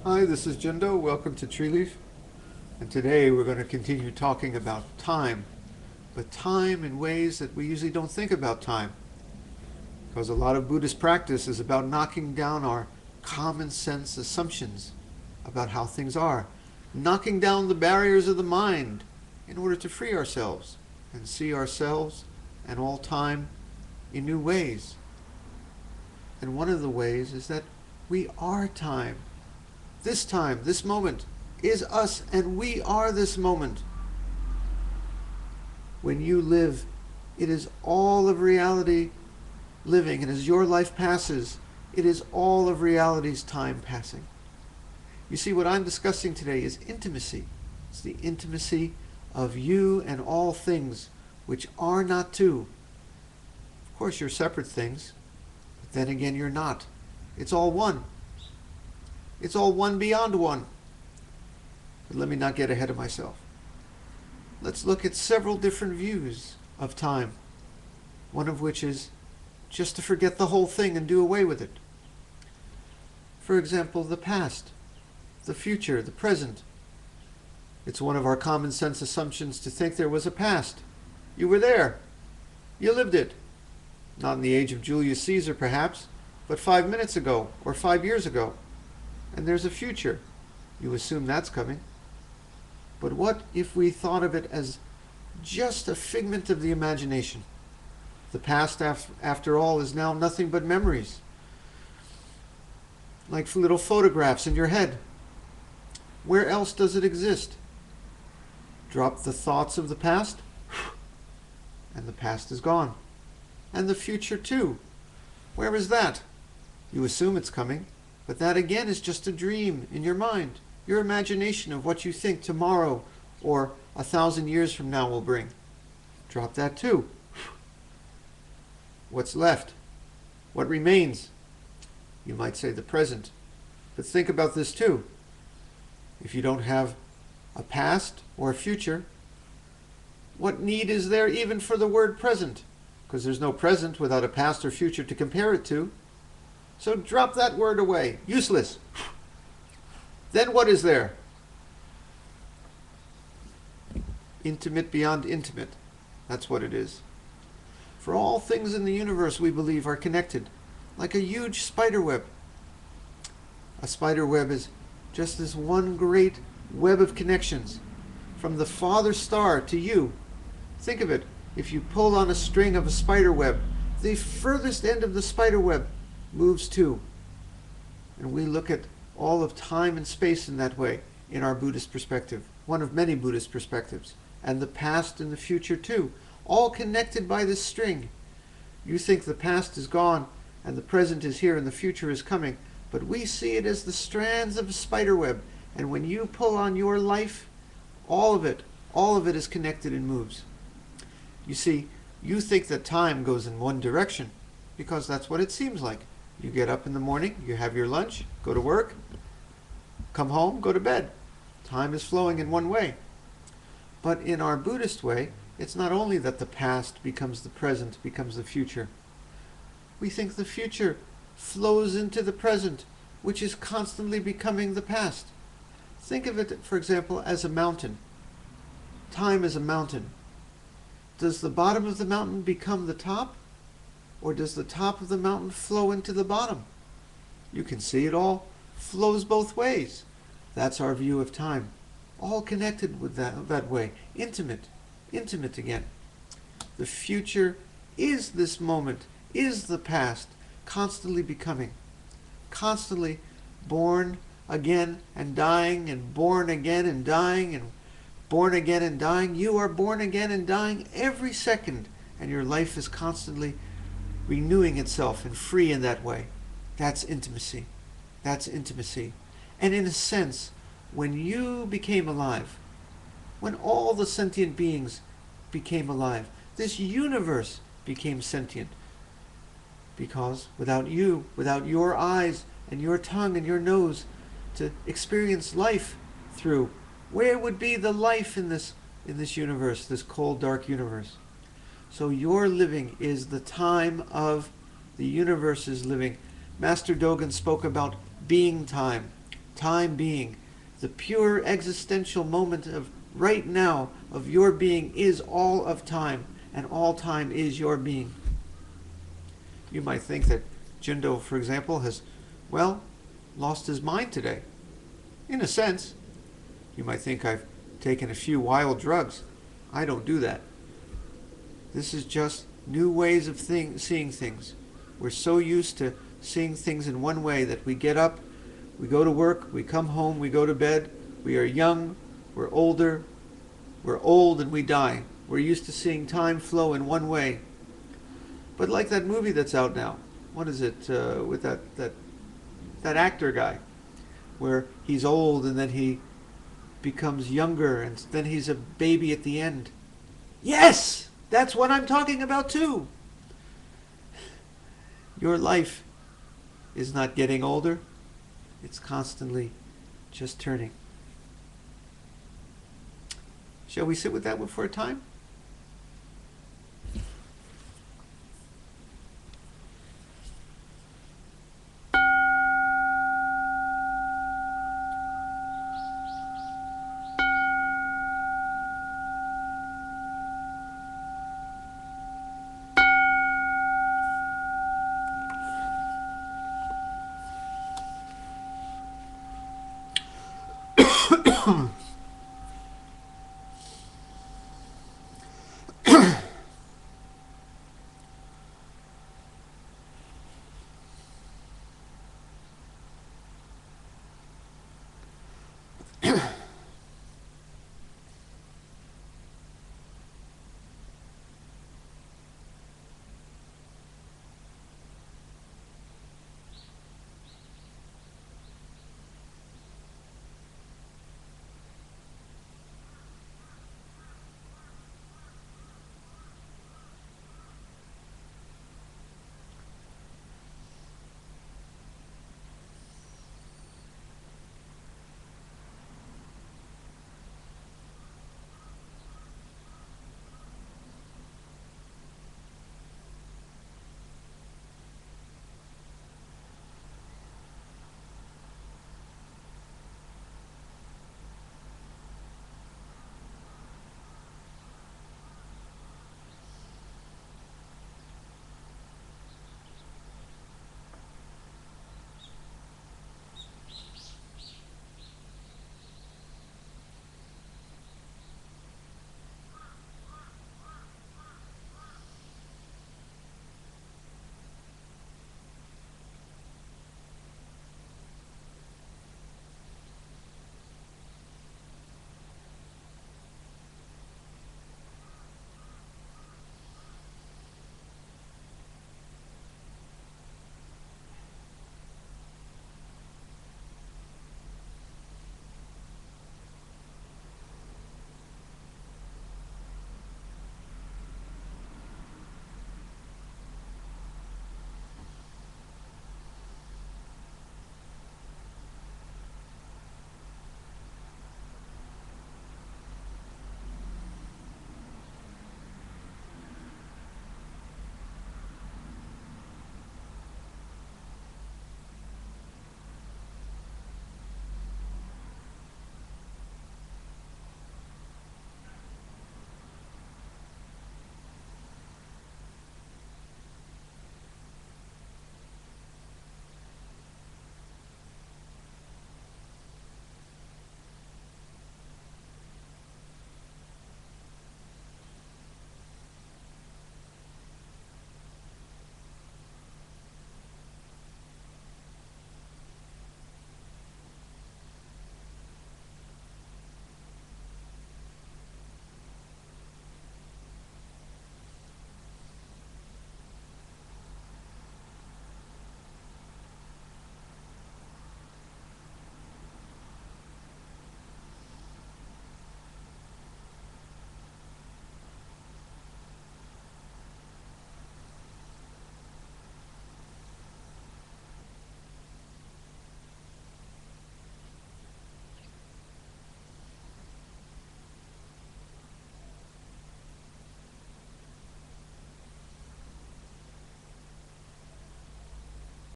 Hi, this is Jindo. Welcome to Treeleaf. And today we're going to continue talking about time, but time in ways that we usually don't think about time. Because a lot of Buddhist practice is about knocking down our common sense assumptions about how things are, knocking down the barriers of the mind in order to free ourselves and see ourselves and all time in new ways. And one of the ways is that we are time. This moment, is us, and we are this moment. When you live, it is all of reality living, and as your life passes, it is all of reality's time passing. You see, what I'm discussing today is intimacy. It's the intimacy of you and all things, which are not two. Of course, you're separate things, but then again, you're not. It's all one. It's all one beyond one. But let me not get ahead of myself. Let's look at several different views of time, one of which is just to forget the whole thing and do away with it. For example, the past, the future, the present. It's one of our common sense assumptions to think there was a past. You were there. You lived it. Not in the age of Julius Caesar, perhaps, but 5 minutes ago or 5 years ago. And there's a future. You assume that's coming. But what if we thought of it as just a figment of the imagination? The past, after all, is now nothing but memories, like little photographs in your head. Where else does it exist? Drop the thoughts of the past, and the past is gone. And the future too. Where is that? You assume it's coming. But that again is just a dream in your mind, your imagination of what you think tomorrow or 1,000 years from now will bring. Drop that too. What's left? What remains? You might say the present. But think about this too. If you don't have a past or a future, what need is there even for the word present? Because there's no present without a past or future to compare it to. So drop that word away. Useless. Then what is there? Intimate beyond intimate. That's what it is. For all things in the universe, we believe, are connected, like a huge spider web. A spider web is just this one great web of connections, from the father star to you. Think of it. If you pull on a string of a spider web, the furthest end of the spider web moves too. And we look at all of time and space in that way in our Buddhist perspective, one of many Buddhist perspectives, and the past and the future too, all connected by this string. You think the past is gone and the present is here and the future is coming, but we see it as the strands of a spider web, and when you pull on your life, all of it is connected and moves. You see, you think that time goes in one direction because that's what it seems like. You get up in the morning, you have your lunch, go to work, come home, go to bed. Time is flowing in one way. But in our Buddhist way, it's not only that the past becomes the present, becomes the future. We think the future flows into the present, which is constantly becoming the past. Think of it, for example, as a mountain. Time is a mountain. Does the bottom of the mountain become the top? Or does the top of the mountain flow into the bottom? You can see it all flows both ways. That's our view of time. All connected with that way. Intimate again. The future is this moment, is the past, constantly becoming, constantly born again and dying, and born again and dying, and born again and dying. You are born again and dying every second, and your life is constantly renewing itself and free in that way. That's intimacy. That's intimacy. And in a sense, when you became alive, when all the sentient beings became alive, this universe became sentient. Because without you, without your eyes and your tongue and your nose to experience life through, where would be the life in this universe, this cold, dark universe? So your living is the time of the universe's living. Master Dogen spoke about being time, time being, the pure existential moment of right now of your being is all of time, and all time is your being. You might think that Jindo, for example, has, well, lost his mind today. In a sense. You might think I've taken a few wild drugs. I don't do that. This is just new ways of seeing things. We're so used to seeing things in one way that we get up, we go to work, we come home, we go to bed, we are young, we're older, we're old, and we die. We're used to seeing time flow in one way. But like that movie that's out now, what is it, with that actor guy, where he's old and then he becomes younger and then he's a baby at the end. Yes! That's what I'm talking about too! Your life is not getting older. It's constantly just turning. Shall we sit with that one for a time?